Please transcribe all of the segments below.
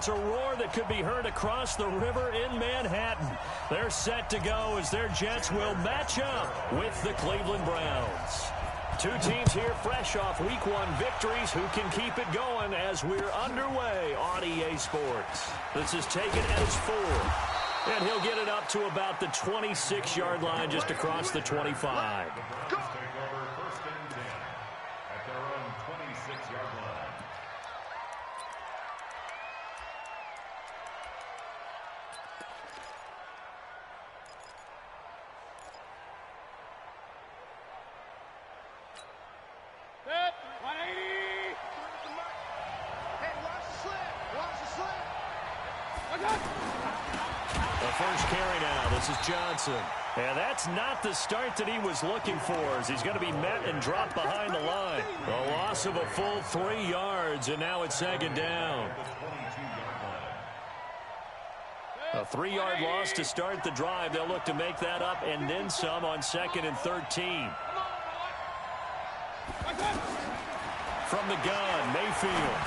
it's a roar that could be heard across the river in Manhattan. They're set to go as their Jets will match up with the Cleveland Browns. Two teams here fresh off Week 1 victories who can keep it going as we're underway on EA Sports. This is taken as 4. And he'll get it up to about the 26-yard line just across the 25. First carry now. This is Johnson. And that's not the start that he was looking for, as he's going to be met and dropped behind the line. A loss of a full 3 yards, and now it's second down. A 3-yard loss to start the drive. They'll look to make that up and then some on 2nd and 13. From the gun, Mayfield.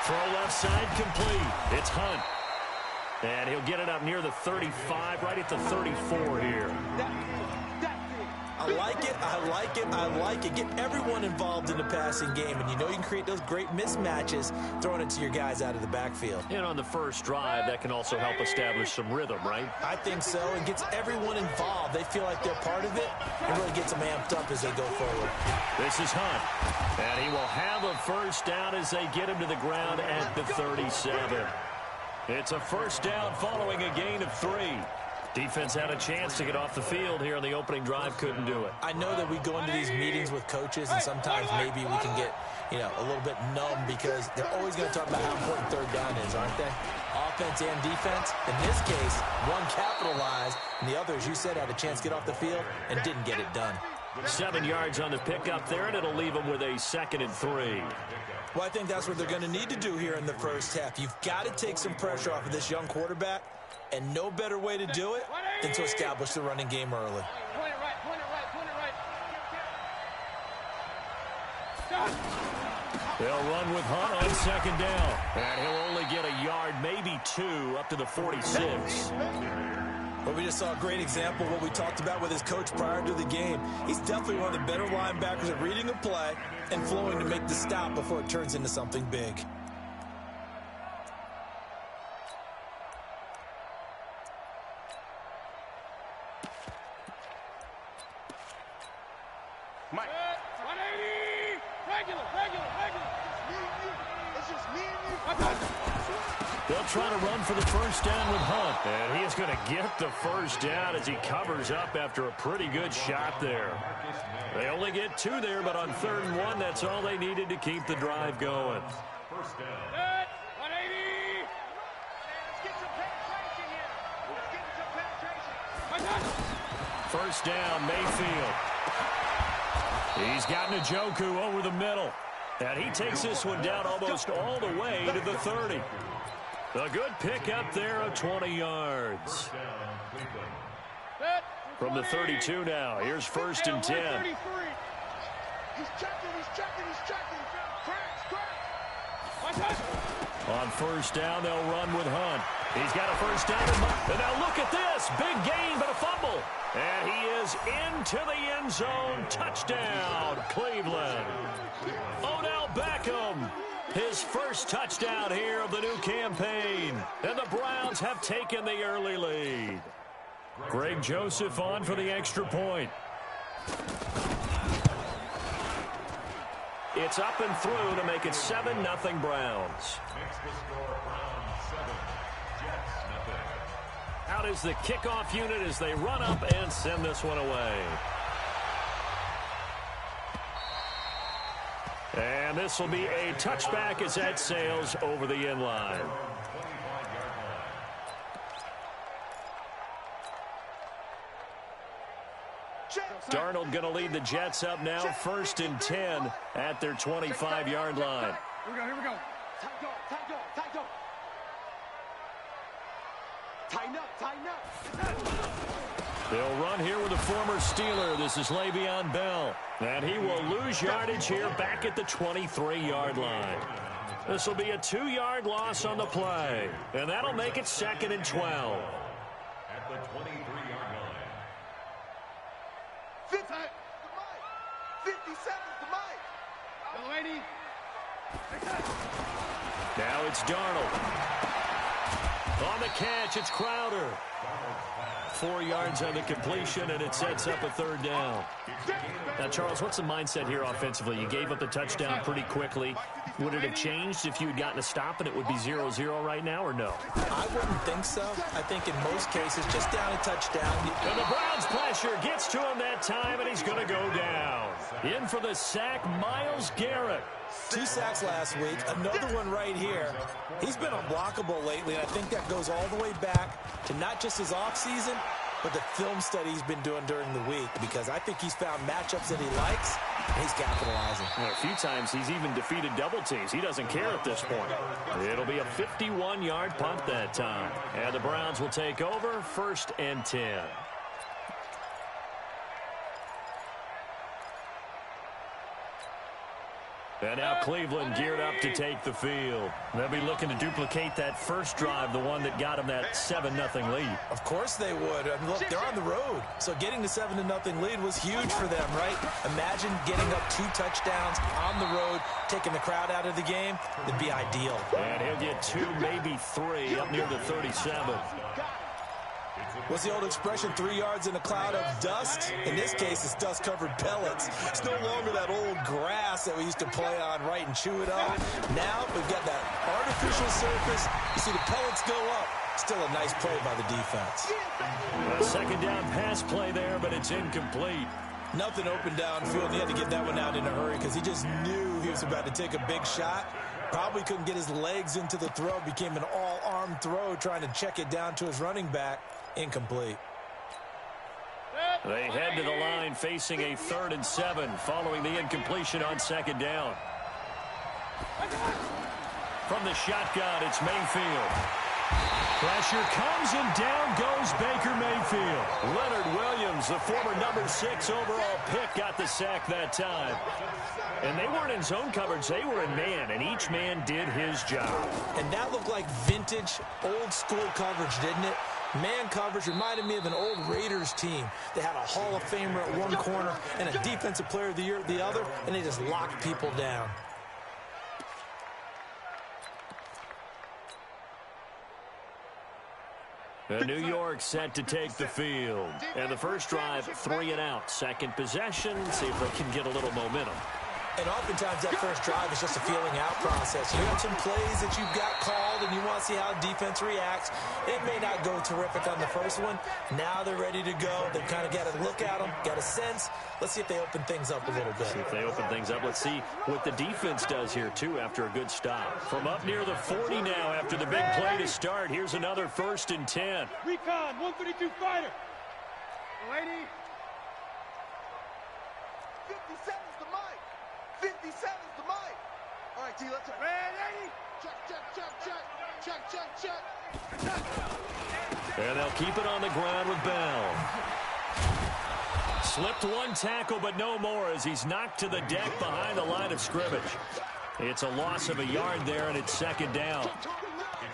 Throw left side complete. It's Hunt. And he'll get it up near the 35, right at the 34 here. I like it, I like it, I like it. Get everyone involved in the passing game, and you know you can create those great mismatches throwing it to your guys out of the backfield. And on the first drive, that can also help establish some rhythm, right? I think so, and gets everyone involved. They feel like they're part of it, and really gets them amped up as they go forward. This is Hunt, and he will have a first down as they get him to the ground at the 37. It's a first down following a gain of 3. Defense had a chance to get off the field here on the opening drive, couldn't do it. I know that we go into these meetings with coaches, and sometimes maybe we can get, a little bit numb because they're always going to talk about how important third down is, aren't they? Offense and defense. In this case, one capitalized, and the other, as you said, had a chance to get off the field and didn't get it done. 7 yards on the pickup there, and it'll leave them with a 2nd and 3. Well, I think that's what they're going to need to do here in the first half. You've got to take some pressure off of this young quarterback, and no better way to do it than to establish the running game early. They'll run with Hunt on 2nd down, and he'll only get a yard, maybe 2, up to the 46. Well, we just saw a great example of what we talked about with his coach prior to the game. He's definitely one of the better linebackers at reading a play and flowing to make the stop before it turns into something big. Mike. 180! Regular. It's just me and you. They'll try to run for the first down with Hunt. And he is going to get the first down as he covers up after a pretty good shot there. They only get 2 there, but on 3rd and 1, that's all they needed to keep the drive going. First down. 180! Let's get some penetration here. Let's get some penetration. First down, Mayfield. He's got Njoku over the middle. And he takes this one down almost all the way to the 30. A good pickup there of 20 yards. From the 32 now, here's 1st and 10. He's checking. On first down, they'll run with Hunt. He's got a first down. And now look at this. Big gain, but a fumble. And he is into the end zone. Touchdown, Cleveland. Odell Beckham. His first touchdown here of the new campaign. And the Browns have taken the early lead. Greg Joseph on for the extra point. It's up and through to make it 7-0 Browns. Out is the kickoff unit as they run up and send this one away. And this will be a touchback as that sails over the end line. Darnold going to lead the Jets up now, 1st and 10 at their 25-yard line. Here we go. Tighten up. They'll run here with a former Steeler. This is Le'Veon Bell. And he will lose yardage here back at the 23-yard line. This will be a 2-yard loss on the play, and that'll make it 2nd and 12. At the 23-yard line. 57's the mic. Delaney. Now it's Darnold. On the catch, it's Crowder. 4 yards on the completion, and it sets up a 3rd down. Now, Charles, what's the mindset here offensively? You gave up the touchdown pretty quickly. Would it have changed if you had gotten a stop and it would be 0-0 right now, or no? I wouldn't think so. I think in most cases, just down a touchdown. And the Browns' pressure gets to him that time, and he's going to go down. In for the sack, Myles Garrett. 2 sacks last week, another one right here. He's been unblockable lately, and I think that goes all the way back to not just his offseason, but the film study he's been doing during the week, because I think he's found matchups that he likes, and he's capitalizing. Well, a few times he's even defeated double teams. He doesn't care at this point. It'll be a 51-yard punt that time. And the Browns will take over, 1st and 10. And now Cleveland geared up to take the field. They'll be looking to duplicate that first drive, the one that got them that 7-0 lead. Of course they would. I mean, look, they're on the road. So getting the 7-0 lead was huge for them, right? Imagine getting up 2 touchdowns on the road, taking the crowd out of the game. It'd be ideal. And he'll get 2, maybe 3 up near the 37. What's the old expression, 3 yards in a cloud of dust? In this case, it's dust-covered pellets. It's no longer that old grass that we used to play on, right, and chew it up. Now we've got that artificial surface. You see the pellets go up. Still a nice play by the defense. A 2nd down pass play there, but it's incomplete. Nothing open downfield, and he had to get that one out in a hurry because he just knew he was about to take a big shot. Probably couldn't get his legs into the throw. Became an all-arm throw, trying to check it down to his running back. Incomplete. They head to the line facing a 3rd and 7 following the incompletion on 2nd down. From the shotgun, it's Mayfield. Pressure comes and down goes Baker Mayfield. Leonard Williams, the former number 6 overall pick, got the sack that time. And they weren't in zone coverage, they were in man, and each man did his job. And that looked like vintage, old-school coverage, didn't it? Man coverage reminded me of an old Raiders team. They had a Hall of Famer at one corner and a Defensive Player of the Year at the other, and they just locked people down. New York set to take the field. And the first drive, 3 and out. Second possession, see if they can get a little momentum. And oftentimes that first drive is just a feeling out process. You have some plays that you've got called and you want to see how defense reacts. It may not go terrific on the first one. Now they're ready to go. They've kind of got to look at them, got a sense. Let's see if they open things up a little bit. See if they open things up. Let's see what the defense does here, too, after a good stop. From up near the 40 now after the big play to start. Here's another 1st and 10. Recon, 132 fighter. Lady. 57's the mic. 57's the mic. All right, T, let's go. Ready? Check. And they'll keep it on the ground with Bell. Slipped one tackle, but no more as he's knocked to the deck behind the line of scrimmage. It's a loss of a yard there, and it's 2nd down.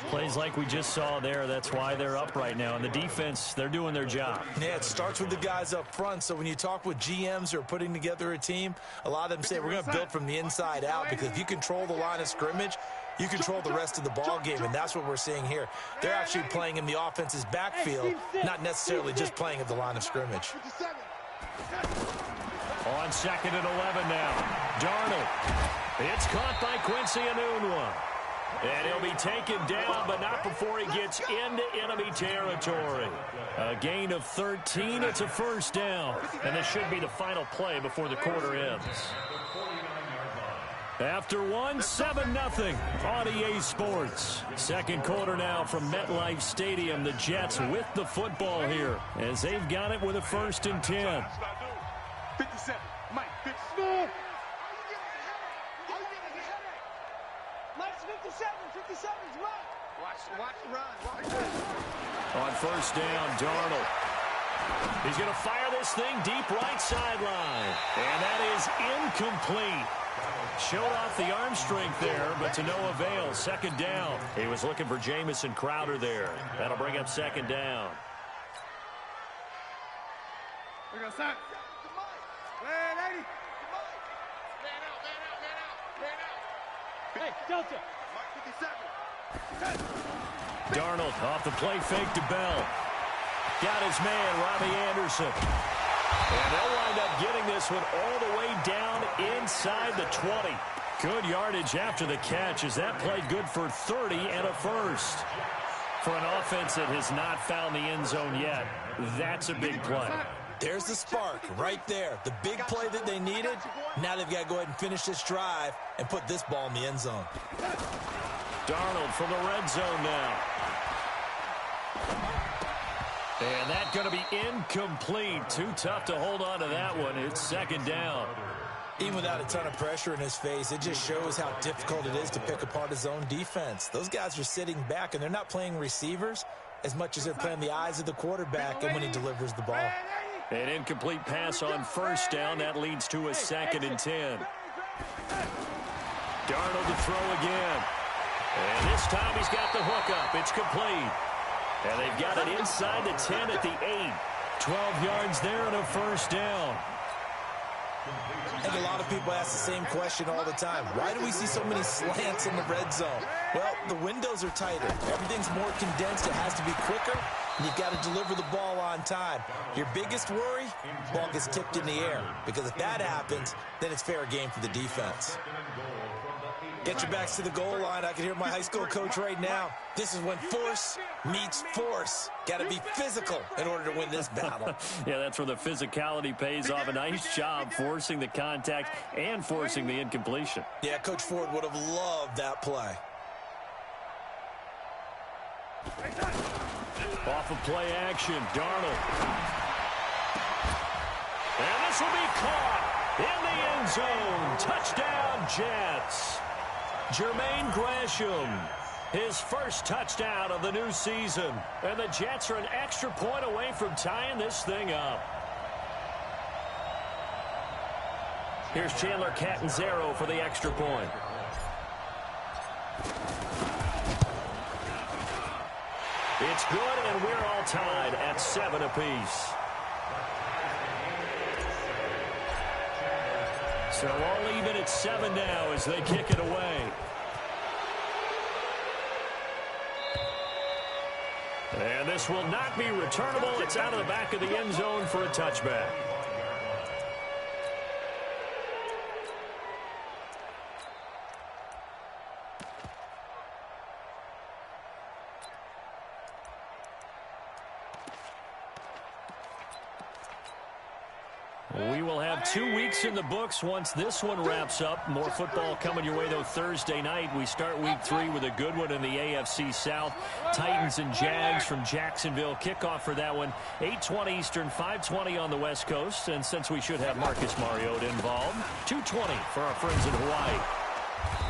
Plays like we just saw there, that's why they're up right now. And the defense, they're doing their job. Yeah, it starts with the guys up front. So when you talk with GMs who are putting together a team, a lot of them say we're going to build from the inside out, because if you control the line of scrimmage, you control the rest of the ball game, and that's what we're seeing here. They're actually playing in the offense's backfield, not necessarily just playing at the line of scrimmage. On 2nd and 11 now. Darnold. It's caught by Quincy Enunwa. And he'll be taken down, but not before he gets into enemy territory. A gain of 13. It's a 1st down. And this should be the final play before the quarter ends. After one, 7-0 on EA Sports. Second quarter now from MetLife Stadium. The Jets with the football here as they've got it with a 1st and 10. 57, Mike, 57. Mike's 57, 57's Mike. Watch the run. On 1st down, Darnold. He's going to fire this thing deep right sideline. And that is incomplete. Showed off the arm strength there, but to no avail. Second down. He was looking for Jamison Crowder there. That'll bring up second down. We got sack. Man, 80. Man out. Hey, Delta. Mark 57. Darnold off the play fake to Bell. Got his man, Robbie Anderson. And they'll wind up getting this one all the way down inside the 20. Good yardage after the catch as that played good for 30 and a first. For an offense that has not found the end zone yet, that's a big play. There's the spark right there. The big play that they needed. Now they've got to go ahead and finish this drive and put this ball in the end zone. Darnold from the red zone now. And that's going to be incomplete. Too tough to hold on to that one. It's second down. Even without a ton of pressure in his face, it just shows how difficult it is to pick apart his own defense. Those guys are sitting back, and they're not playing receivers as much as they're playing the eyes of the quarterback and when he delivers the ball. An incomplete pass on first down. That leads to a 2nd and 10. Darnold to throw again. And this time he's got the hook up. It's complete. And they've got it inside the 10 at the 8. 12 yards there and a first down. I think a lot of people ask the same question all the time. Why do we see so many slants in the red zone? Well, the windows are tighter. Everything's more condensed. It has to be quicker, and you've got to deliver the ball on time. Your biggest worry, ball gets tipped in the air, because if that happens, then it's fair game for the defense. Get your backs to the goal line. I can hear my high school coach right now. This is when force meets force. Got to be physical in order to win this battle. Yeah, that's where the physicality pays off. A nice job forcing the contact and forcing the incompletion. Yeah, Coach Ford would have loved that play. Off of play action, Darnold. And this will be caught in the end zone. Touchdown, Jets. Jermaine Gresham, his first touchdown of the new season. And the Jets are an extra point away from tying this thing up. Here's Chandler Catanzaro for the extra point. It's good, and we're all tied at 7 apiece. So all even at 7 now as they kick it away. And this will not be returnable. It's out of the back of the end zone for a touchback. We will have 2 weeks in the books once this one wraps up. More football coming your way, though, Thursday night. We start week 3 with a good one in the AFC South. Titans and Jags from Jacksonville. Kickoff for that one, 8:20 Eastern, 5:20 on the West Coast. And since we should have Marcus Mariota involved, 2:20 for our friends in Hawaii.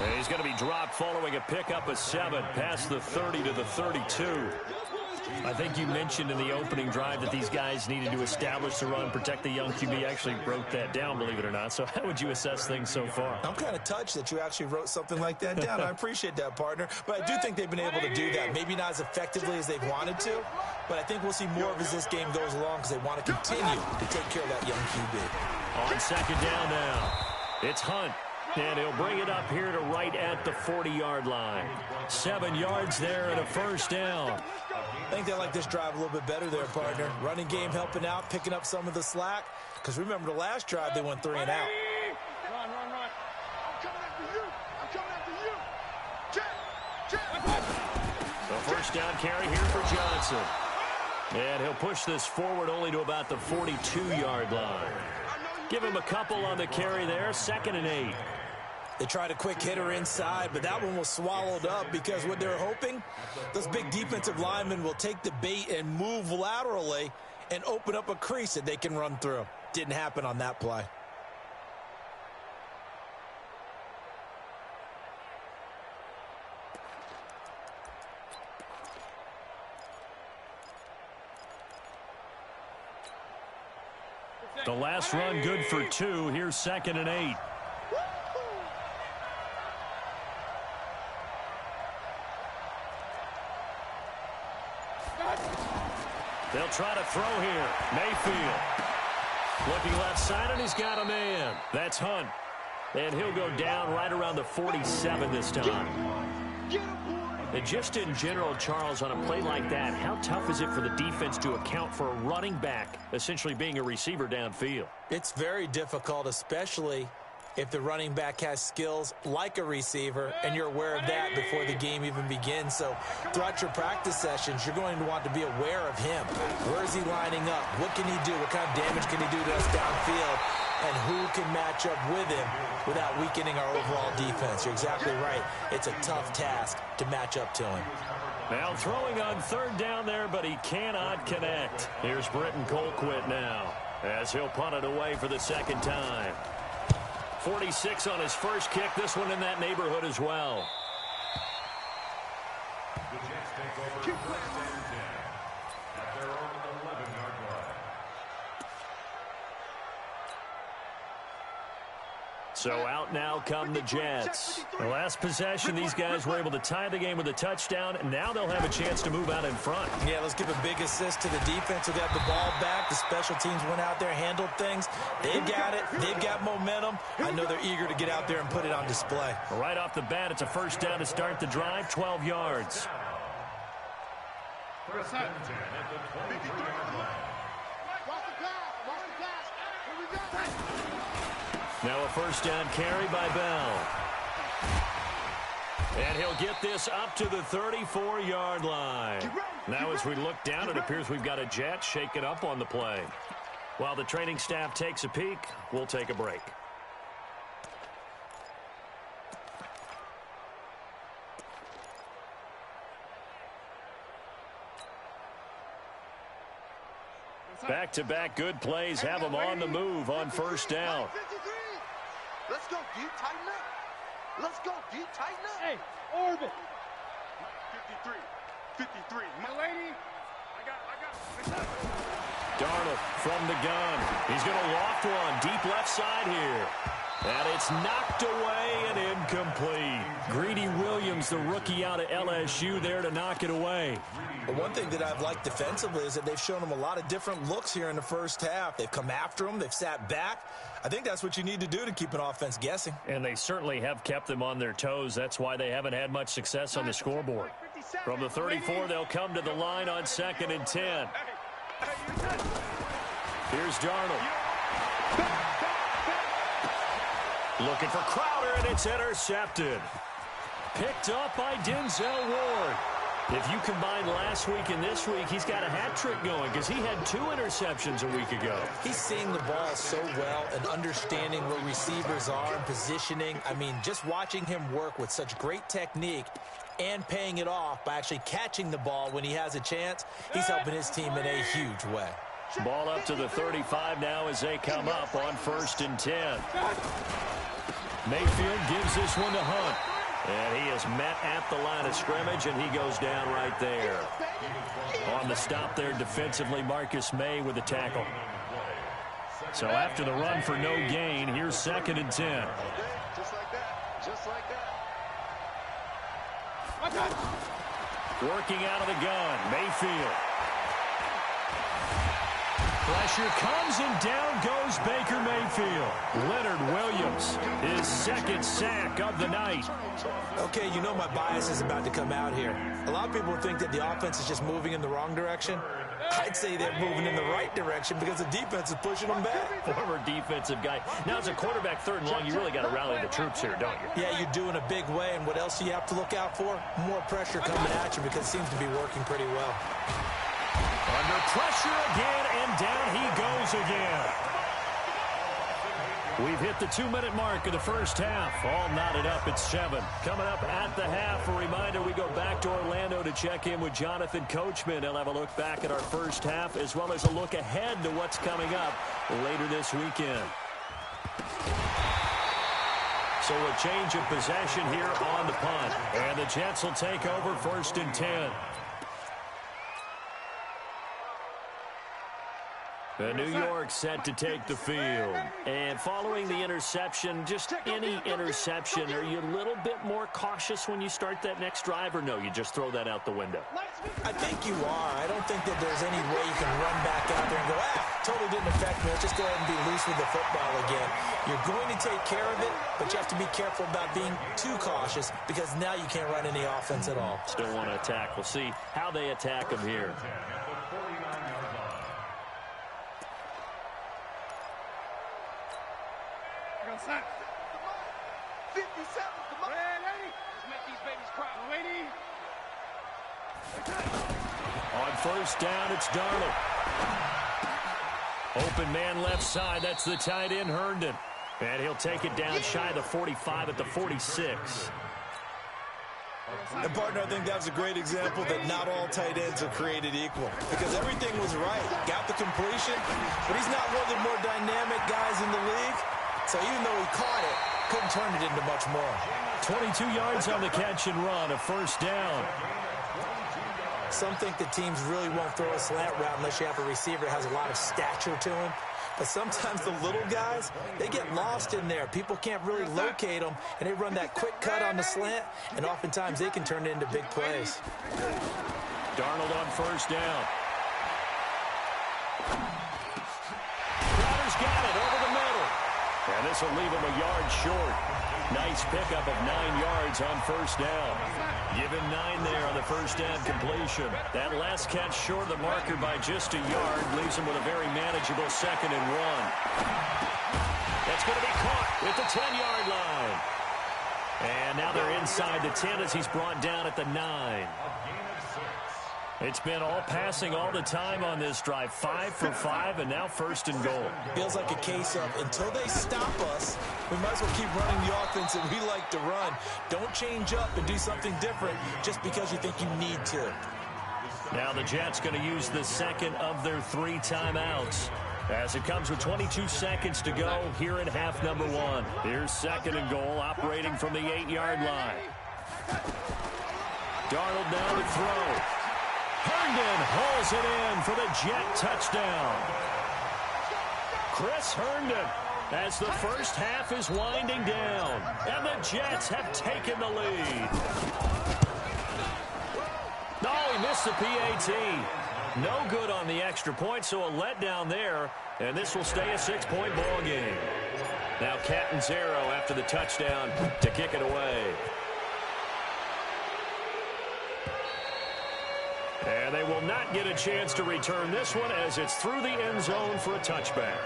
And he's going to be dropped following a pickup of 7 past the 30 to the 32. I think you mentioned in the opening drive that these guys needed to establish the run, protect the young QB. Actually wrote that down, believe it or not. So how would you assess things so far? I'm kind of touched that you actually wrote something like that down. I appreciate that, partner. But I do think they've been able to do that. Maybe not as effectively as they've wanted to, but I think we'll see more of as this game goes along because they want to continue to take care of that young QB. On second down now, it's Hunt. And he'll bring it up here to right at the 40-yard line. 7 yards there and a first down. I think they like this drive a little bit better there, partner. Running game helping out, picking up some of the slack. Because remember, the last drive, they went 3 and out. Run. I'm coming after you. Check. The first down carry here for Johnson. And he'll push this forward only to about the 42-yard line. Give him a couple on the carry there. 2nd and 8. They tried a quick hitter inside, but that one was swallowed up because what they're hoping, those big defensive linemen will take the bait and move laterally and open up a crease that they can run through. Didn't happen on that play. The last run good for 2. Here's 2nd and 8. They'll try to throw here. Mayfield. Looking left side, and he's got a man. That's Hunt. And he'll go down right around the 47 this time. And just in general, Charles, on a play like that, how tough is it for the defense to account for a running back essentially being a receiver downfield? It's very difficult, especially if the running back has skills like a receiver, and you're aware of that before the game even begins. So throughout your practice sessions, you're going to want to be aware of him. Where is he lining up? What can he do? What kind of damage can he do to us downfield? And who can match up with him without weakening our overall defense? You're exactly right. It's a tough task to match up to him. Now throwing on 3rd down there, but he cannot connect. Here's Britton Colquitt now, as he'll punt it away for the 2nd time. 46 on his first kick. This one in that neighborhood as well. The Jets take over 1st and 10 at their own 11-yard line. So out now come the Jets. The last possession, these guys were able to tie the game with a touchdown, and now they'll have a chance to move out in front. Yeah, let's give a big assist to the defense who got the ball back. The special teams went out there, handled things. They've got it. They've got momentum. I know they're eager to get out there and put it on display. Right off the bat, it's a 1st down to start the drive, 12 yards. 1st and 10 at the 23-yard line. Now a 1st down carry by Bell. And he'll get this up to the 34-yard line. Now as we look down, it appears we've got a Jet shaken up on the play. While the training staff takes a peek, we'll take a break. Back-to-back good plays have them on the move on 1st down. Let's go, deep, tighten up. Let's go, deep, tighten up. Hey, orbit. 53. My lady. I got. Darnold from the gun. He's going to loft one deep left side here. And it's knocked away and incomplete. Greedy Williams, the rookie out of LSU, there to knock it away. But one thing that I've liked defensively is that they've shown him a lot of different looks here in the 1st half. They've come after him. They've sat back. I think that's what you need to do to keep an offense guessing. And they certainly have kept them on their toes. That's why they haven't had much success on the scoreboard. From the 34, they'll come to the line on 2nd and 10. Here's Darnold. Looking for Crowder, and it's intercepted. Picked up by Denzel Ward. If you combine last week and this week, he's got a hat trick going because he had 2 interceptions a week ago. He's seeing the ball so well and understanding where receivers are and positioning. I mean, just watching him work with such great technique and paying it off by actually catching the ball when he has a chance, he's helping his team in a huge way. Ball up to the 35 now as they come up on 1st and 10. Mayfield gives this one to Hunt. And he is met at the line of scrimmage, and he goes down right there. On the stop there defensively, Marcus May with the tackle. So after the run for no gain, here's 2nd and 10. Just like that. Just like that. Working out of the gun, Mayfield. Pressure comes, and down goes Baker Mayfield. Leonard Williams, his 2nd sack of the night. Okay, you know my bias is about to come out here. A lot of people think that the offense is just moving in the wrong direction. I'd say they're moving in the right direction because the defense is pushing them back. Former defensive guy. Now, as a quarterback 3rd and long, you really got to rally the troops here, don't you? Yeah, you do in a big way, and what else do you have to look out for? More pressure coming at you because it seems to be working pretty well. Under pressure again, and down he goes again. We've hit the 2-minute mark of the 1st half. All knotted up at 7. Coming up at the half, a reminder, we go back to Orlando to check in with Jonathan Coachman. He'll have a look back at our 1st half, as well as a look ahead to what's coming up later this weekend. So a change of possession here on the punt. And the Jets will take over 1st and 10. The New York set to take the field. And following the interception, just any interception, are you a little bit more cautious when you start that next drive, or no, you just throw that out the window? I think you are. I don't think that there's any way you can run back out there and go, totally didn't affect me. Let's just go ahead and be loose with the football again. You're going to take care of it, but you have to be careful about being too cautious because now you can't run any offense at all. Still want to attack. We'll see how they attack them here. Snap. 57, come on. Hey, lady. Let's make these babies cry. Lady. On first down, it's Darnold. Open man left side. That's the tight end, Herndon. And he'll take it down shy of the 45 at the 46. And, partner, I think that was a great example that not all tight ends are created equal because everything was right. Got the completion, but he's not one of the more dynamic guys in the league. So even though he caught it, couldn't turn it into much more. 22 yards on the catch and run, a first down. Some think that teams really won't throw a slant route unless you have a receiver that has a lot of stature to him. But sometimes the little guys, they get lost in there. People can't really locate them, and they run that quick cut on the slant, and oftentimes they can turn it into big plays. Darnold on first down. Crowder's got it over the middle. And this will leave him a yard short. Nice pickup of 9 yards on first down. Give him 9 there on the first down completion. That last catch short of the marker by just a yard leaves him with a very manageable 2nd and 1. That's going to be caught at the 10-yard line. And now they're inside the 10 as he's brought down at the 9. It's been all passing all the time on this drive. 5 for 5, and now 1st and goal. Feels like a case of until they stop us, we might as well keep running the offense that we like to run. Don't change up and do something different just because you think you need to. Now the Jets going to use the 2nd of their 3 timeouts as it comes with 22 seconds to go here in half number 1. Here's 2nd and goal operating from the 8-yard line. Darnold now to throw. Herndon hauls it in for the Jet touchdown. Chris Herndon as the first half is winding down. And the Jets have taken the lead. No, he missed the PAT. No good on the extra point, so a letdown there. And this will stay a 6-point ball game. Now Catanzaro after the touchdown to kick it away. And they will not get a chance to return this one as it's through the end zone for a touchback.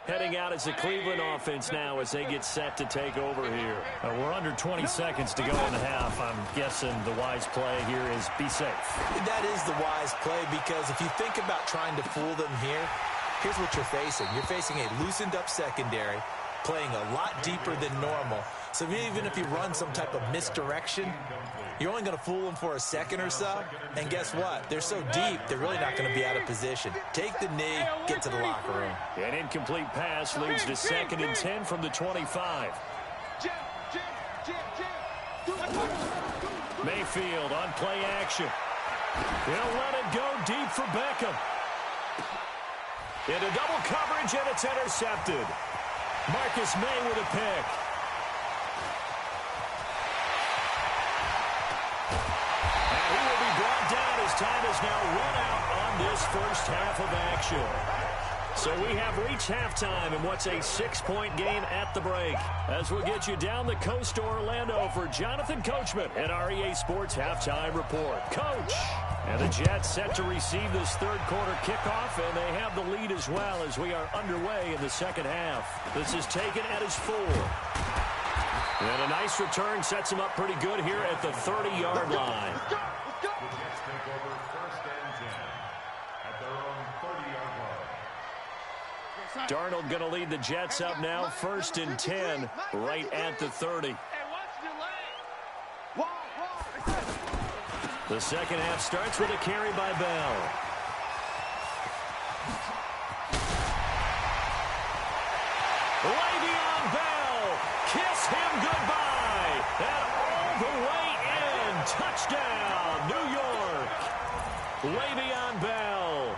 Heading out as the Cleveland offense now as they get set to take over here. We're under 20 seconds to go in the half. I'm guessing the wise play here is be safe. That is the wise play because if you think about trying to fool them here, here's what you're facing. You're facing a loosened up secondary, playing a lot deeper than normal. So even if you run some type of misdirection, you're only going to fool them for a second or so. And guess what? They're so deep, they're really not going to be out of position. Take the knee, get to the locker room. An incomplete pass leads to 2nd and 10 from the 25. Mayfield on play action. He'll let it go deep for Beckham. Into double coverage, and it's intercepted. Marcus May with a pick. And he will be brought down as time is now run out on this first half of action. So we have reached halftime in what's a 6-point game at the break. As we'll get you down the coast to Orlando for Jonathan Coachman at our EA Sports Halftime Report. Coach! And the Jets set to receive this third quarter kickoff, and they have the lead as well as we are underway in the second half. This is taken at his 4. And a nice return sets him up pretty good here at the 30-yard line. The Jets take over 1st and 10 at their own 30-yard line. Darnold going to lead the Jets up now, 1st and 10, right at the 30. The second half starts with a carry by Bell. Le'Veon Bell, kiss him goodbye. And all the way in, touchdown, New York. Le'Veon Bell,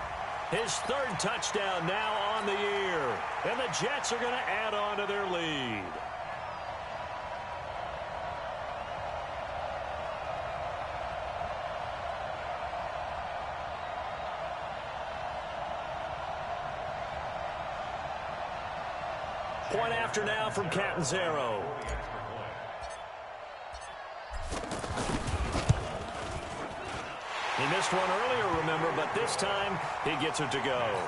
his third touchdown now on the year. And the Jets are going to add on to their lead. Point after now from Catanzaro. He missed one earlier, remember, but this time he gets it to go.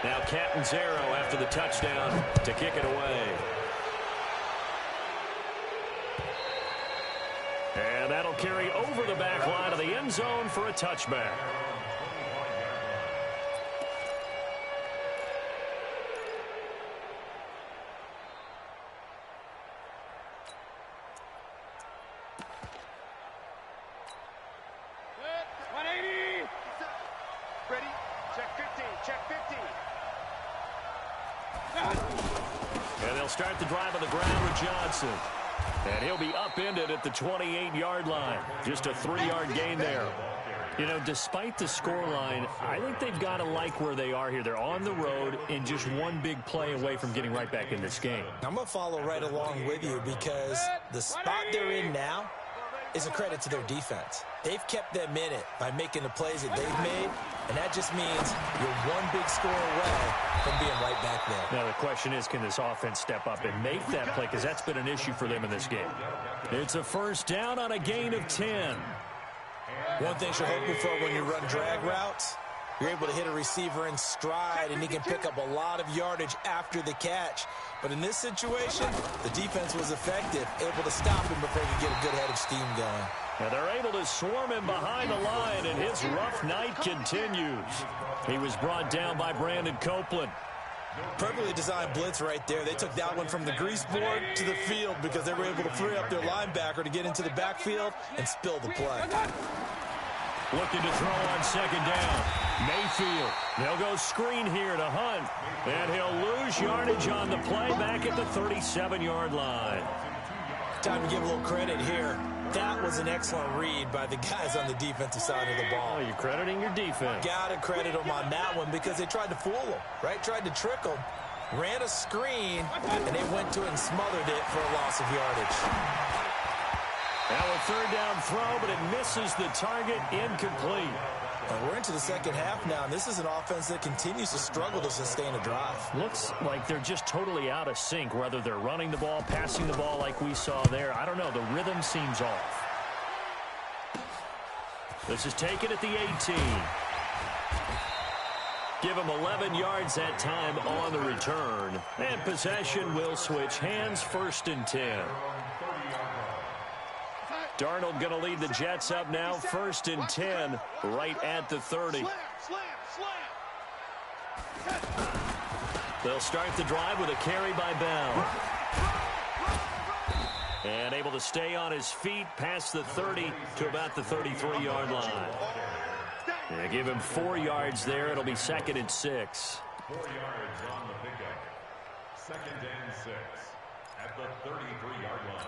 Now Catanzaro after the touchdown to kick it away. And that'll carry over the back line of the end zone for a touchback. Start the drive on the ground with Johnson. And he'll be upended at the 28-yard line. Just a 3-yard gain there. You know, despite the scoreline, I think they've got to like where they are here. They're on the road and just one big play away from getting right back in this game. I'm going to follow right along with you because the spot they're in now is a credit to their defense. They've kept them in it by making the plays that they've made, and that just means you're one big score away from being right back there. Now the question is, can this offense step up and make that play, because that's been an issue for them in this game. It's a first down on a gain of 10. One thing you're hoping for when you run drag routes, you're able to hit a receiver in stride, and he can pick up a lot of yardage after the catch. But in this situation, the defense was effective, able to stop him before he could get a good head of steam going. And they're able to swarm him behind the line, and his rough night continues. He was brought down by Brandon Copeland. Perfectly designed blitz right there. They took that one from the grease board to the field because they were able to free up their linebacker to get into the backfield and spill the play. Looking to throw on second down. Mayfield. They'll go screen here to Hunt. And he'll lose yardage on the play back at the 37-yard line. Time to give a little credit here. That was an excellent read by the guys on the defensive side of the ball. Oh, you're crediting your defense. Got to credit them on that one because they tried to fool them, right? Tried to trick them. Ran a screen, and they went to it and smothered it for a loss of yardage. Now a third down throw, but it misses the target, incomplete. We're into the second half now, and this is an offense that continues to struggle to sustain a drive. Looks like they're just totally out of sync, whether they're running the ball, passing the ball like we saw there. I don't know. The rhythm seems off. This is taken at the 18. Give him 11 yards that time on the return. And possession will switch hands, 1st and 10. Darnold going to lead the Jets up now, 1st and 10, right at the 30. They'll start the drive with a carry by Bell. And able to stay on his feet past the 30 to about the 33-yard line. They give him 4 yards there. It'll be 2nd and 6. 4 yards on the pickup. 2nd and 6 at the 33-yard line.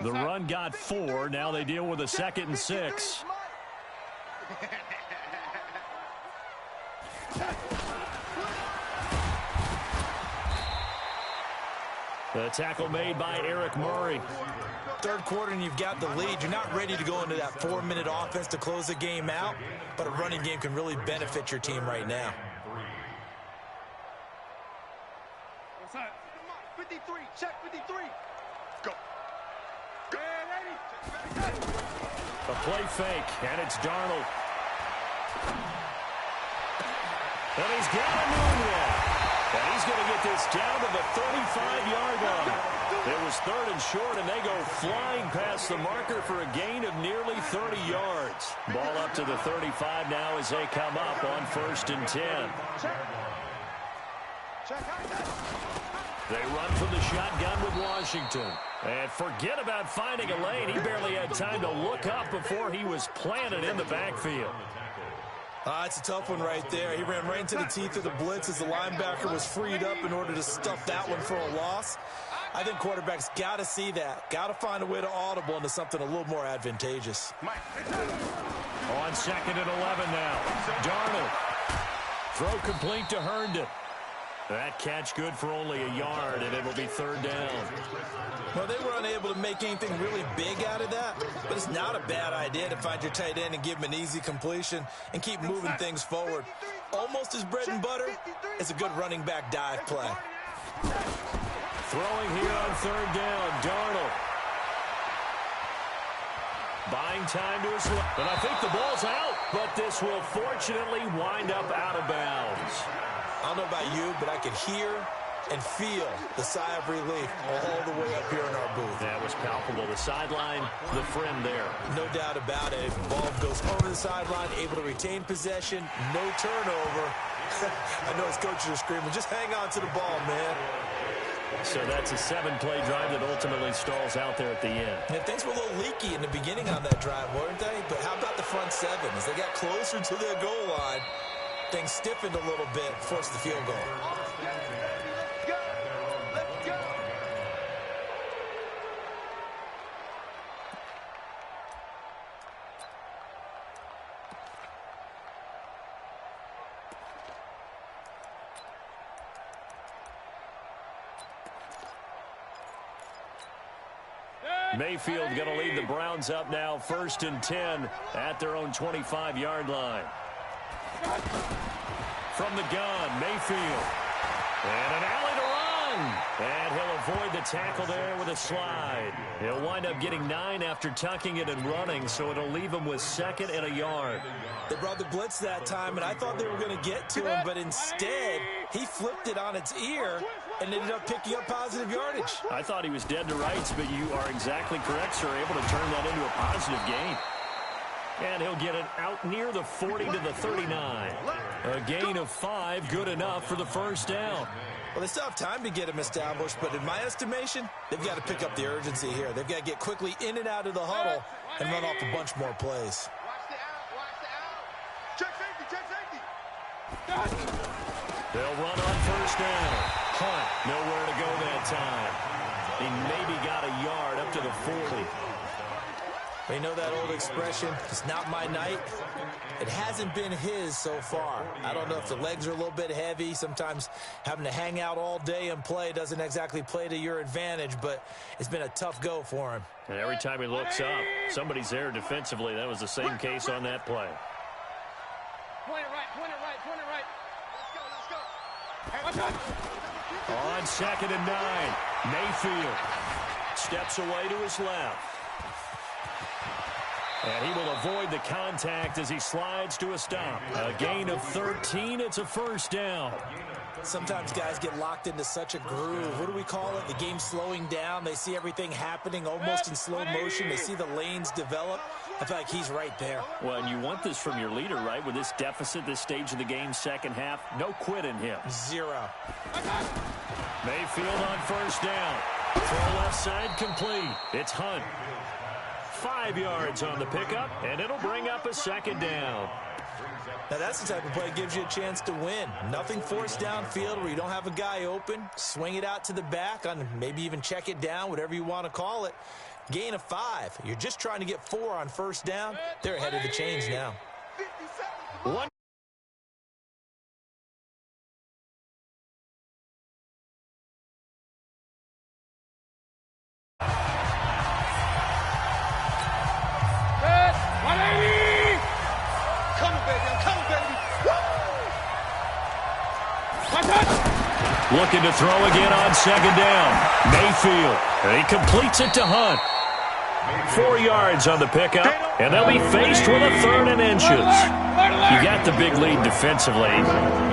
The run got 4. Now they deal with a 2nd and 6. The tackle made by Eric Murray. Third quarter and you've got the lead. You're not ready to go into that 4-minute offense to close the game out, but a running game can really benefit your team right now. 53, check 53. Go. A play fake, and it's Darnold. And he's got a moonwalk. And he's going to get this down to the 35-yard line. It was 3rd and short, and they go flying past the marker for a gain of nearly 30 yards. Ball up to the 35 now as they come up on 1st and 10. They run from the shotgun with Washington. And forget about finding a lane. He barely had time to look up before he was planted in the backfield. It's a tough one right there. He ran right into the teeth of the blitz as the linebacker was freed up in order to stuff that one for a loss. I think quarterbacks got to see that. Got to find a way to audible into something a little more advantageous. On 2nd and 11 now. Darnold. Throw complete to Herndon. That catch good for only a yard, and it'll be 3rd down. Well, they were unable to make anything really big out of that, but it's not a bad idea to find your tight end and give him an easy completion and keep moving things forward. Almost as bread and butter as a good running back dive play. Throwing here on 3rd down, Darnold. Buying time to his left. And I think the ball's out, but this will fortunately wind up out of bounds. I don't know about you, but I could hear and feel the sigh of relief all the way up here in our booth. That was palpable. The sideline, the friend there. No doubt about it. If the ball goes over the sideline, able to retain possession, no turnover. I know his coaches are screaming, just hang on to the ball, man. So that's a 7-play drive that ultimately stalls out there at the end. Yeah, things were a little leaky in the beginning on that drive, weren't they? But how about the front 7? As they got closer to their goal line, things stiffened a little bit, forced the field goal. Mayfield going to lead the Browns up now, 1st and 10 at their own 25-yard line. From the gun, Mayfield. And an alley to run. And he'll avoid the tackle there with a slide. He'll wind up getting 9 after tucking it and running, so it'll leave him with 2nd and a yard. They brought the blitz that time, and I thought they were going to get to him, but instead he flipped it on its ear and ended up picking up positive yardage. I thought he was dead to rights, but you are exactly correct, sir. Able to turn that into a positive gain. And he'll get it out near the 40 to the 39. A gain of 5, good enough for the 1st down. Well, they still have time to get him established, but in my estimation, they've got to pick up the urgency here. They've got to get quickly in and out of the huddle and run off a bunch more plays. Watch the out, watch the out. Check safety. They'll run on 1st down. Hunt, nowhere to go that time. He maybe got a yard up to the 40. You know that old expression, it's not my night. It hasn't been his so far. I don't know if the legs are a little bit heavy. Sometimes having to hang out all day and play doesn't exactly play to your advantage, but it's been a tough go for him. And every time he looks up, somebody's there defensively. That was the same case on that play. Point it right, point it right, point it right. Let's go, let's go. On 2nd and 9, Mayfield steps away to his left. And he will avoid the contact as he slides to a stop. A gain of 13. It's a 1st down. Sometimes guys get locked into such a groove. What do we call it? The game slowing down. They see everything happening almost in slow motion. They see the lanes develop. I feel like he's right there. Well, and you want this from your leader, right? With this deficit, this stage of the game, 2nd half, no quit in him. 0. Mayfield on 1st down. Throw left side complete. It's Hunt. 5 yards on the pickup, and it'll bring up a 2nd down. Now, that's the type of play that gives you a chance to win. Nothing forced downfield where you don't have a guy open. Swing it out to the back, on maybe even check it down, whatever you want to call it. Gain of 5. You're just trying to get 4 on 1st down. They're ahead of the chains now. 1. Looking to throw again on 2nd down. Mayfield. And he completes it to Hunt. 4 yards on the pickup, and they'll be faced with a 3rd and inches. You got the big lead defensively.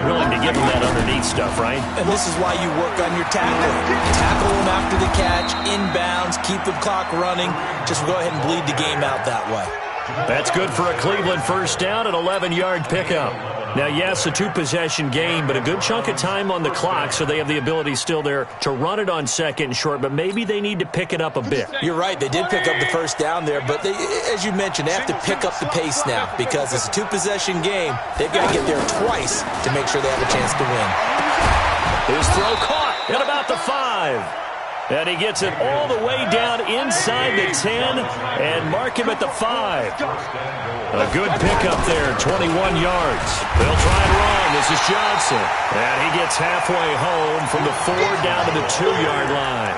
Willing to give them that underneath stuff, right? And this is why you work on your tackling. Tackle them after the catch, inbounds, keep the clock running. Just go ahead and bleed the game out that way. That's good for a Cleveland 1st down, an 11-yard pickup. Now, yes, a two-possession game, but a good chunk of time on the clock, so they have the ability still there to run it on second and short, but maybe they need to pick it up a bit. You're right. They did pick up the first down there, but they, as you mentioned, they have to pick up the pace now because it's a two-possession game. They've got to get there twice to make sure they have a chance to win. His throw caught at about the 5. And he gets it all the way down inside the 10 and mark him at the 5. A good pickup there, 21 yards. They'll try and run. This is Johnson. And he gets halfway home from the 4 down to the 2-yard line.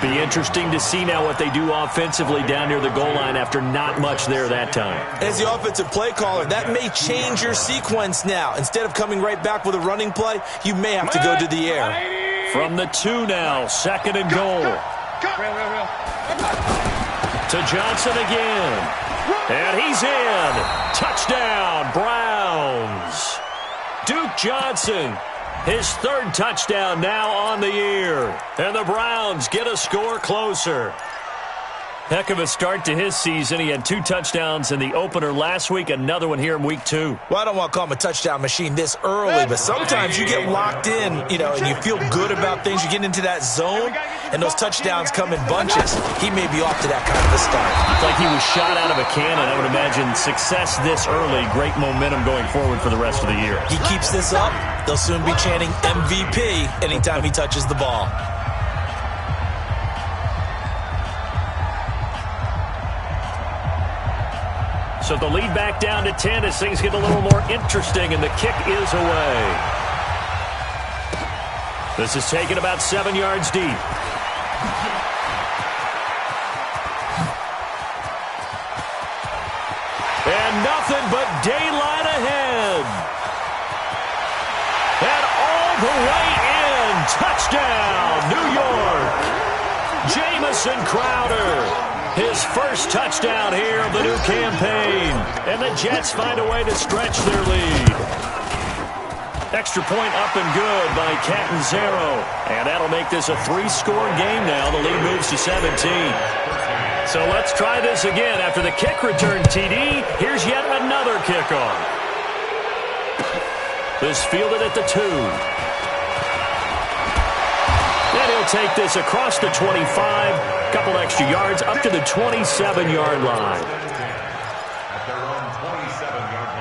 Be interesting to see now what they do offensively down near the goal line after not much there that time. As the offensive play caller, that may change your sequence now. Instead of coming right back with a running play, you may have to go to the air. From the 2 now, second and goal. To Johnson again. And he's in. Touchdown, Browns. Duke Johnson, his 3rd touchdown now on the year. And the Browns get a score closer. Heck of a start to his season. He had 2 touchdowns in the opener last week, another one here in week 2. Well, I don't want to call him a touchdown machine this early, but sometimes you get locked in, and you feel good about things. You get into that zone, and those touchdowns come in bunches. He may be off to that kind of a start. It's like he was shot out of a cannon. I would imagine success this early, great momentum going forward for the rest of the year. He keeps this up, they'll soon be chanting MVP anytime he touches the ball. So the lead back down to 10 as things get a little more interesting, and the kick is away. This is taken about 7 yards deep. And nothing but daylight ahead. And all the way in. Touchdown, New York. Jamison Crowder. His first touchdown here of the new campaign. And the Jets find a way to stretch their lead. Extra point up and good by Catanzaro. And that'll make this a 3-score game now. The lead moves to 17. So let's try this again. After the kick return TD, here's yet another kickoff. This fielded at the 2. And he'll take this across the 25. Couple extra yards up to the 27-yard line. At their own 27-yard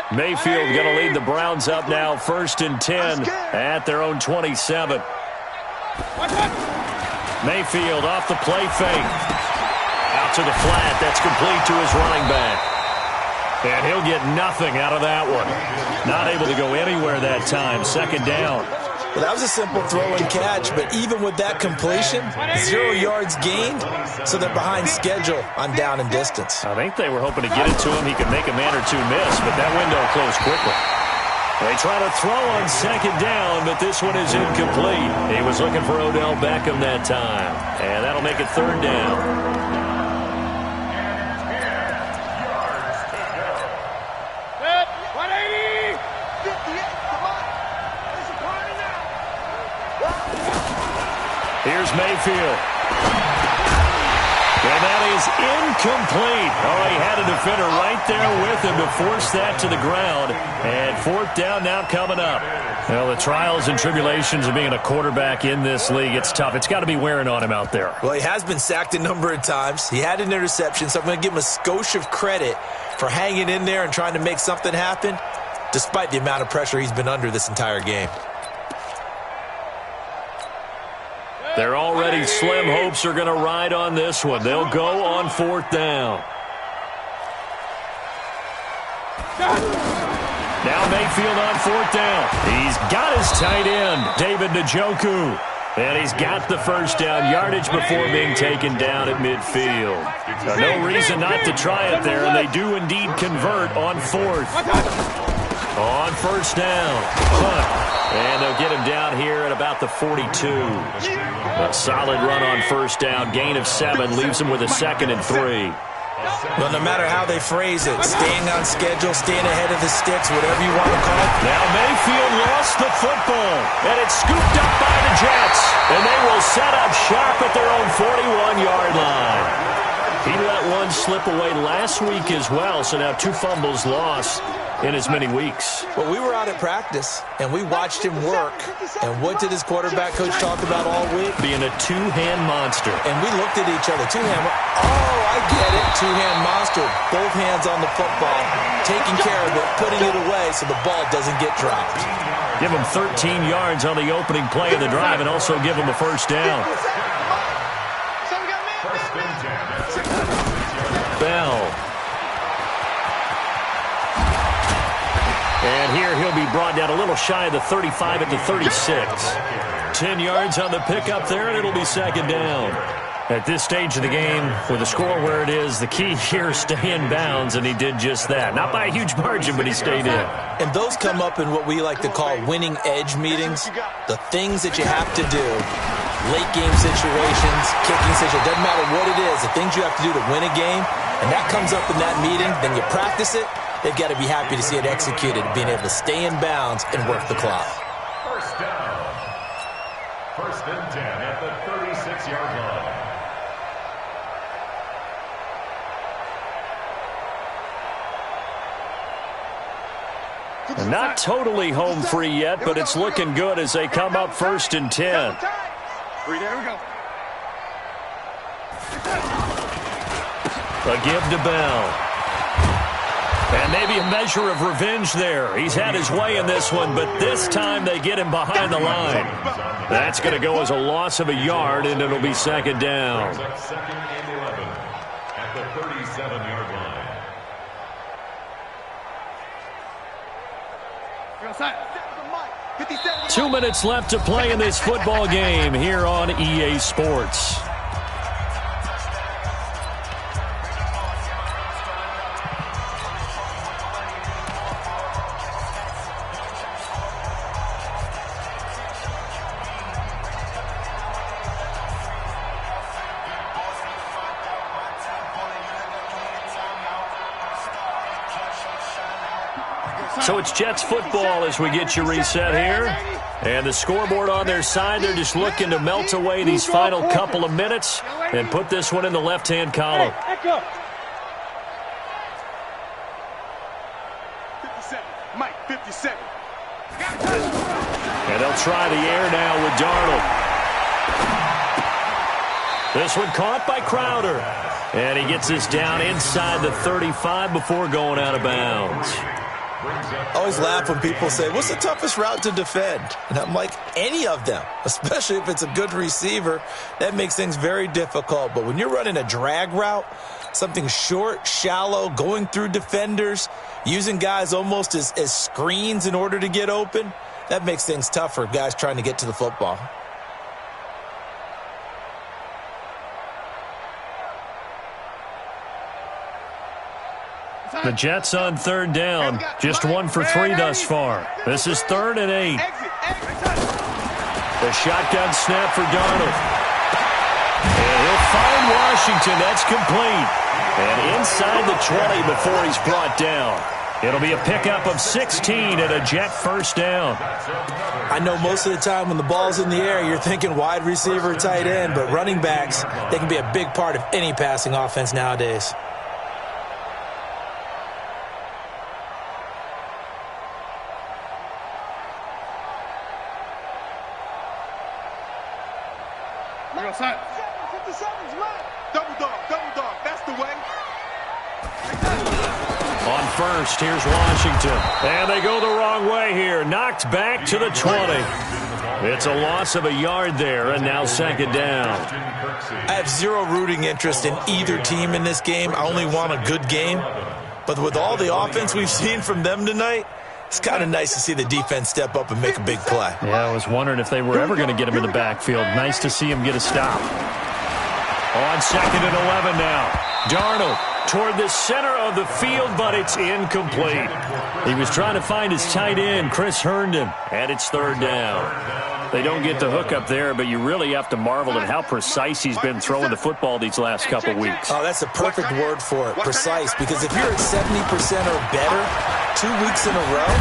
line. Mayfield going to lead the Browns up now, 1st and 10 at their own 27. Mayfield off the play fake. Out to the flat. That's complete to his running back. And he'll get nothing out of that one. Not able to go anywhere that time. 2nd down. Well, that was a simple throw and catch, but even with that completion, 0 yards gained, so they're behind schedule on down and distance. I think they were hoping to get it to him. He could make a man or 2 miss, but that window closed quickly. They try to throw on 2nd down, but this one is incomplete. He was looking for Odell Beckham that time, and that'll make it 3rd down. Here's Mayfield. And that is incomplete. Oh, he had a defender right there with him to force that to the ground. And 4th down now coming up. Well, the trials and tribulations of being a quarterback in this league, it's tough. It's got to be wearing on him out there. Well, he has been sacked a number of times. He had an interception, so I'm going to give him a skosh of credit for hanging in there and trying to make something happen, despite the amount of pressure he's been under this entire game. Their already slim hopes are going to ride on this one. They'll go on 4th down. Now Mayfield on 4th down. He's got his tight end, David Njoku. And he's got the 1st down yardage before being taken down at midfield. No reason not to try it there, and they do indeed convert on 4th. On 1st down, punt. And they'll get him down here at about the 42. A solid run on 1st down. Gain of 7 leaves him with a 2nd and 3. Well, no matter how they phrase it, staying on schedule, staying ahead of the sticks, whatever you want to call it. Now Mayfield lost the football, and it's scooped up by the Jets. And they will set up sharp at their own 41-yard line. He let one slip slip away last week as well, so now 2 fumbles lost in as many weeks. Well, we were out at practice, and we watched him work. And what did his quarterback coach talk about all week? Being a 2-hand monster. And we looked at each other. 2-hand. Oh, I get it. 2-hand monster. Both hands on the football, taking care of it, putting it away so the ball doesn't get dropped. Give him 13 yards on the opening play of the drive and also give him a first down. Bell. And here he'll be brought down a little shy of the 35 at the 36. 10 yards on the pickup there, and it'll be second down. At this stage of the game, with the score where it is, the key here is stay in bounds, and he did just that. Not by a huge margin, but he stayed in. And those come up in what we like to call winning edge meetings. The things that you have to do, late game situations, kicking situations, doesn't matter what it is, the things you have to do to win a game, and that comes up in that meeting, then you practice it. They've got to be happy to see it executed, being able to stay in bounds and work the clock. First down. 1st and 10 at the 36-yard line. And not totally home free yet, but it's looking good as they come up 1st and 10. There we go. A give to Bell. And maybe a measure of revenge there. He's had his way in this one, but this time they get him behind the line. That's going to go as a loss of a yard, and it'll be second down. 2nd and 11 at the 37-yard line. 2 minutes left to play in this football game here on EA Sports. So it's Jets football as we get you reset here. And the scoreboard on their side, they're just looking to melt away these final couple of minutes and put this one in the left-hand column. 57. Mike, 57. And they'll try the air now with Darnold. This one caught by Crowder. And he gets this down inside the 35 before going out of bounds. I always laugh when people say, what's the toughest route to defend? And I'm like, any of them, especially if it's a good receiver. That makes things very difficult. But when you're running a drag route, something short, shallow, going through defenders, using guys almost as screens in order to get open, that makes things tough for guys trying to get to the football. The Jets on 3rd down. Just 1 for 3 thus far. This is 3rd and 8. The shotgun snap for Darnold. And he'll find Washington. That's complete. And inside the 20 before he's brought down. It'll be a pickup of 16 and a Jet first down. I know most of the time when the ball's in the air, you're thinking wide receiver, tight end, but running backs, they can be a big part of any passing offense nowadays. Double dog, that's the way. On first, here's Washington. And they go the wrong way here. Knocked back to the 20. It's a loss of a yard there, and now second down. I have zero rooting interest in either team in this game. I only want a good game. But with all the offense we've seen from them tonight, it's kind of nice to see the defense step up and make a big play. Yeah, I was wondering if they were ever going to get him in the backfield. Nice to see him get a stop. On 2nd and 11 now. Darnold toward the center of the field, but it's incomplete. He was trying to find his tight end, Chris Herndon, and it's 3rd down. They don't get the hook up there, but you really have to marvel at how precise he's been throwing the football these last couple weeks. Oh, that's a perfect word for it, precise, because if you're at 70% or better 2 weeks in a row,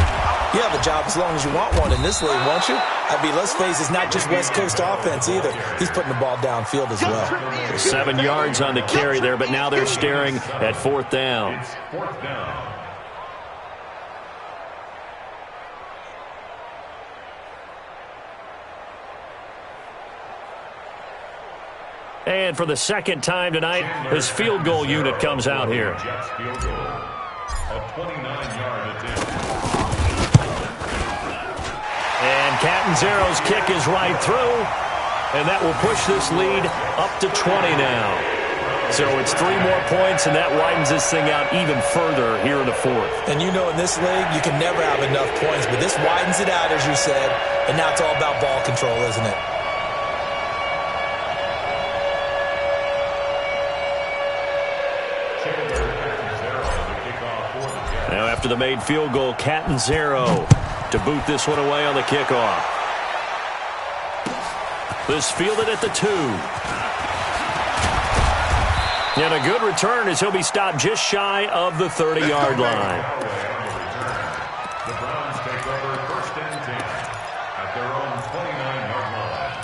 You have a job as long as you want one in this league, won't you? I mean, let's face it, it's not just West Coast offense either. He's putting the ball downfield as well. 7 yards on the carry there, but now they're staring at 4th down. It's 4th down. And for the second time tonight, his field goal unit comes out here. Jets field goal. A 29-yard attempt. And Catanzaro's kick is right through, and that will push this lead up to 20 now. So it's 3 more points, and that widens this thing out even further here in the 4th. And you know in this league, you can never have enough points, but this widens it out, as you said, and now it's all about ball control, isn't it? Now after the made field goal, Catanzaro to boot this one away on the kickoff. This fielded at the 2. And a good return as he'll be stopped just shy of the 30-yard line. The Browns take over 1st and 10 at their own 29-yard line.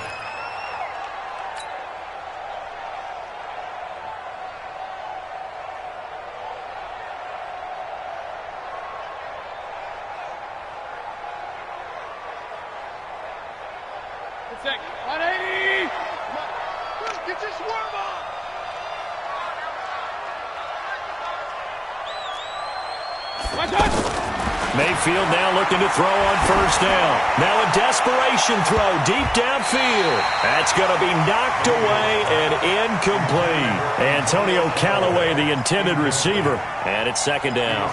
Second. 180. Get your swerve on. Mayfield now looking to throw on 1st down. Now a desperation throw deep downfield. That's going to be knocked away and incomplete. Antonio Callaway, the intended receiver, and it's 2nd down.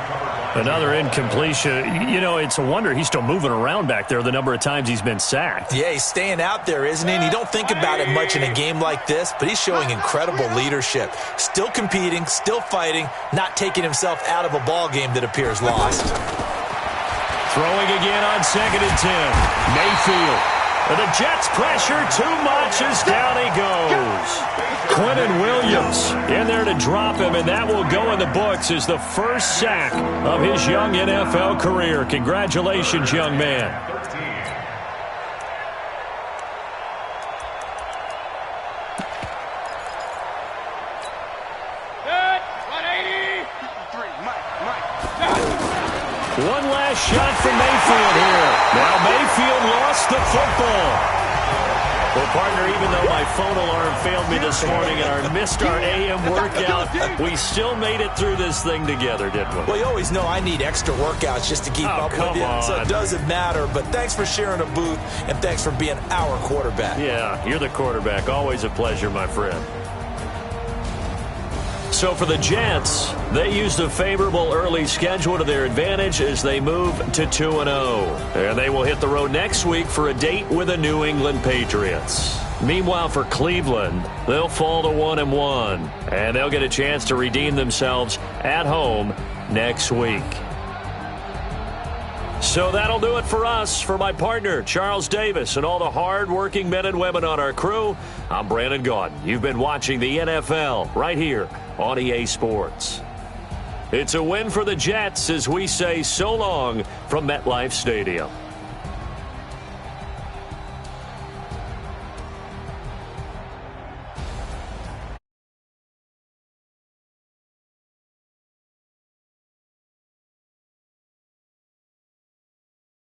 Another incompletion. You know, it's a wonder he's still moving around back there the number of times he's been sacked. Yeah, he's staying out there, isn't he? And you don't think about it much in a game like this, but he's showing incredible leadership. Still competing, still fighting, not taking himself out of a ball game that appears lost. Throwing again on 2nd and 10. Mayfield. And the Jets pressure too much as down he goes. Quentin Williams in there to drop him, and that will go in the books as the first sack of his young NFL career. Congratulations, young man. Good. 180. One last shot from Mayfield here. Now Mayfield lost the football. Well, partner, even though my phone alarm failed me this morning and I missed our AM workout, we still made it through this thing together, didn't we? Well, you always know I need extra workouts just to keep up with you, so it doesn't matter. But thanks for sharing a booth, and thanks for being our quarterback. Yeah, you're the quarterback. Always a pleasure, my friend. So for the Jets, they used a favorable early schedule to their advantage as they move to 2-0. And they will hit the road next week for a date with the New England Patriots. Meanwhile, for Cleveland, they'll fall to 1-1. And they'll get a chance to redeem themselves at home next week. So that'll do it for us. For my partner, Charles Davis, and all the hard-working men and women on our crew, I'm Brandon Gaudin. You've been watching the NFL right here on EA Sports. It's a win for the Jets as we say so long from MetLife Stadium.